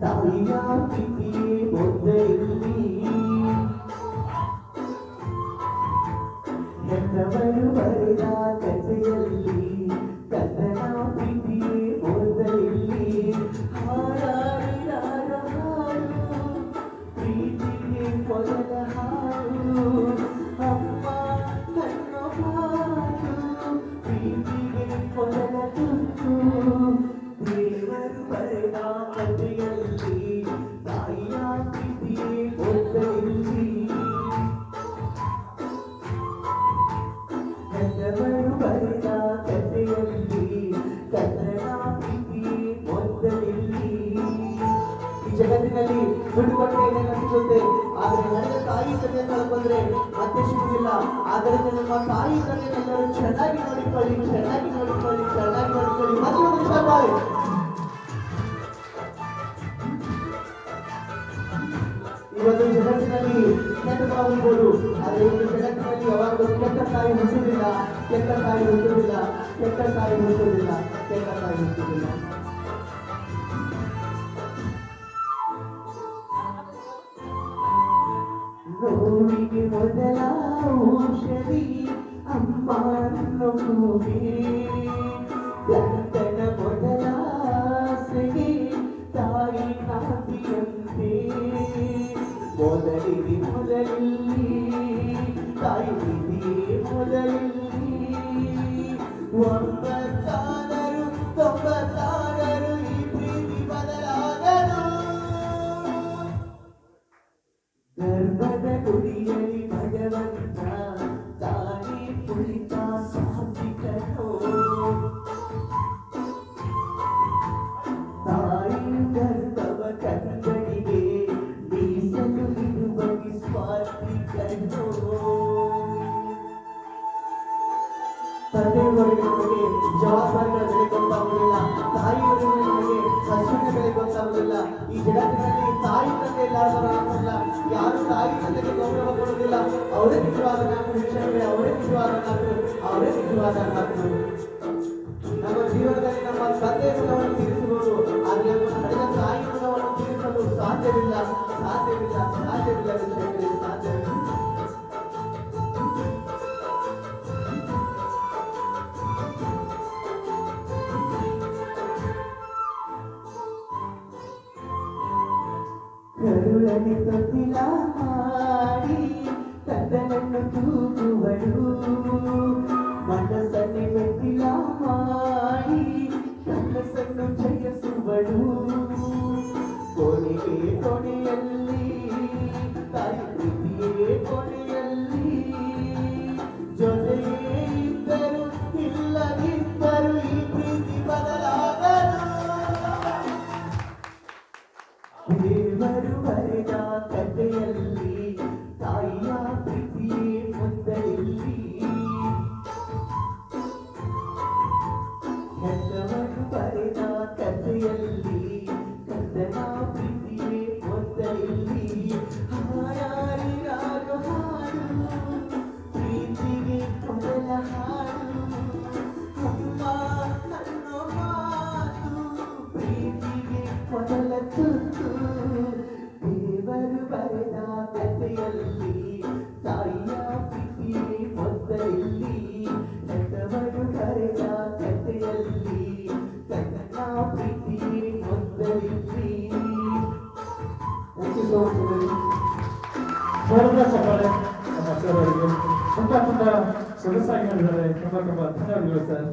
ತಾಯಿಯ ಪ್ರೀತಿಯೇ ಮೊದಲಲ್ಲಿ ಹೆತ್ತವರು ಬರೆದ ಕಥೆಯಲ್ಲಿ ಕನ್ನಡ ಪ್ರೀತಿಯೇ ಮೊದಲಲ್ಲಿ ಹಾಡಾಡಿದಾರ ಹಾಡು ಪ್ರೀತಿಗೆ ಮೊದಲ ಹಾಡು ಅಮ್ಮ ನನ್ನ ಹಾಡು ಪ್ರೀತಿಗೆ ಮೊದಲ ತುತ್ತು ದೇವರು ಬರೆದ ಕಥೆಯಲ್ಲಿ ತಾಯಿಯ ಪ್ರೀತಿಯೇ ಮೊದಲಲ್ಲಿ ಹೆತ್ತವರು ಬರೆದ ಕಥೆಯಲ್ಲಿ ಕನ್ನಡ ಪ್ರೀತಿಯೇ ಮೊದಲಲ್ಲಿ ಈ ಜಗತ್ತಿನಲ್ಲಿ ದುಡ್ಡು ಕೊಟ್ಟರೆ ಏನೇನೋ ಸಿಗುತ್ತೆ, ಆದರೆ ನನ್ನ ತಾಯಿ ತಂದೆ ಕಳ್ಕೊಂಡ್ರೆ ಮತ್ತೆ ಸಿಗುವುದಿಲ್ಲ. ಆದ್ದರಿಂದ ನಮ್ಮ ತಾಯಿ ತಂದೆನೆಲ್ಲರೂ ಚೆನ್ನಾಗಿ ನೋಡಿಕೊಳ್ಳಿ, ಚೆನ್ನಾಗಿ ನೋಡಿಕೊಳ್ಳಿ, ಚೆನ್ನಾಗಿ ನೋಡಿಕೊಳ್ಳಿ. ಮತ್ತೆ ಒಂದು ನಿಮಿಷ ಬಾಯ್. ಇವತ್ತು ಜಗತ್ತಿನಲ್ಲಿ ಕೆಟ್ಟ ತಾಯಿಗಳು, ಆದರೆ ಈ ಜಗತ್ತಿನಲ್ಲಿ ಯಾವಾಗಲೂ ಕೆಟ್ಟ ತಾಯಿ ಹುಟ್ಟುವುದಿಲ್ಲ, ಕೆಟ್ಟ ತಾಯಿ ಹುಟ್ಟುವುದಿಲ್ಲ, ಕೆಟ್ಟ ತಾಯಿ ಹುಟ್ಟುವುದಿಲ್ಲ, ಕೆಟ್ಟ ತಾಯಿ ಹುಟ್ಟುವುದಿಲ್ಲ. ನೋವಿಗೆ ಮೊದಲ ಔಷಧಿ ಅಮ್ಮ ನೋವಿಗೆ, ಗಂಟನ ಮೊದಲ ಆಸೆಗೆ ತಾಯಿ ನಾತಿಯಂತೆ ಮೊದಲಿಗೆ ಮೊದಲಲ್ಲಿ ತಾಯಿ ಪ್ರೀತಿಯೇ ಮೊದಲಲ್ಲಿ. 9 96 ಈ ಪ್ರೀತಿ ಬದಲಾಗದು. ಗರ್ಭದ ಗುಡಿಯಲ್ಲಿ ಭಗವಂತ ತಾನೇ ಕುಳಿತ ಸಾತ್ವಿಕನು. ತಾಯಿ ಗರ್ಭವ ಕನ್ನಡಿಗೆ ಮೀಸಲು ಇರುವ ಸ್ವಾತ್ವಿಕನು. ತಂದೆಯವರಿಗೆ ನಮಗೆ ಜವಾಬ್ದಾರಿಗಳ ಬೆಲೆ ಗೊತ್ತಾಗುವುದಿಲ್ಲ, ತಾಯಿಯವರಿಗೆ ನಮಗೆ ಹಸುವಿನ ಬೆಲೆ ಗೊತ್ತಾಗುವುದಿಲ್ಲ. ಈ ಜಗತ್ತಿನಲ್ಲಿ ತಾಯಿ ತಂದೆ ಇಲ್ಲದವರಲ್ಲ, ಯಾರು ತಾಯಿ ತಂದೆಗೆ ಗೌರವ ಕೊಡುವುದಿಲ್ಲ. ಅವರೇ ನಿಜವಾದ ನಾಲ್ಕು ವಿಷಯಗಳೇ, ಅವರೇ ನಿಜವಾದ ನಾಲ್ಕು, ಅವರೇ ನಿಜವಾದ ನಾಲ್ಕು. ನಮ್ಮ ಜೀವನದಲ್ಲಿ ನಮ್ಮ ತಂದೆ ಗುಣವನ್ನು ತೀರಿಸಬಹುದು, ಆದರೆ ನಮ್ಮ ಹಳೆಯ ತಾಯಿ ಗುಣವನ್ನು ತೀರಿಸಲು ಸಾಧ್ಯವಿಲ್ಲ, ಸಾಧ್ಯವಿಲ್ಲ, ಸಾಧ್ಯವಿಲ್ಲ ವಿಷಯಗಳಿಗೆ ಸಾಧ್ಯವಿಲ್ಲ. ಕರುಳನೆ ತೊಟ್ಟಿಲ ಮಾಡಿ ಕತ್ತಲನ್ನು ತೂಗುವಳು, ಮನಸ್ಸನ್ನೇ ಮೆಟ್ಟಿಲ ಮಾಡಿ ಕನಸನ್ನು ಜಯಿಸುವಳು. ಕೊನೆಗೆ ಕೊನೆಯಲ್ಲಿ ತಾಯಿ ಪ್ರೀತಿಯೇ ಕೊನೆಯಲ್ಲಿ, ಜೊತೆಗೆ ಇದ್ದರು ಇಲ್ಲದಿದ್ದರು ಈ ಪ್ರೀತಿ ಬದಲಾಗದು. ದೇವರು ಬರೆದ ಕಥೆಯಲ್ಲಿ ತಾಯಿಯ ಪ್ರೀತಿಯೇ ಮೊದಲಲ್ಲಿ, ಹೆತ್ತವರು ಬರೆದ ಕಥೆಯಲ್ಲಿ ಕನ್ನಡ ಪ್ರೀತಿಯೇ ಮೊದಲಲ್ಲಿ. ಹಾಡಾಡಿದಾರು ಹಾಡು ಪ್ರೀತಿಗೆ ಮೊದಲ ಹಾಡು ಅಮ್ಮ ನನ್ನ ಮಾತು ಪ್ರೀತಿಗೆ ಮೊದಲ ತುತ್ತು. ದೇವರು ಬರೆದ ಕಥೆಯಲ್ಲಿ ತಾಯಿಯ ಪ್ರೀತಿಯೇ ಮೊದಲಲ್ಲಿ, ಹೆತ್ತವರು ಬರೆದ ಕಥೆಯಲ್ಲಿ ಕನ್ನಡ ಪ್ರೀತಿಯೇ ಮೊದಲಲ್ಲಿ. ಜೋರದ ಚಪ್ಪಾಳೆ ನಮ್ಮ ಸರ್ ಅವರಿಗೆ. ತುಂಬ ಸೊಗಸಾಗಿ ಹೇಳಿದ್ದಾರೆ. ತುಂಬ ಧನ್ಯವಾದಗಳು ಸರ್.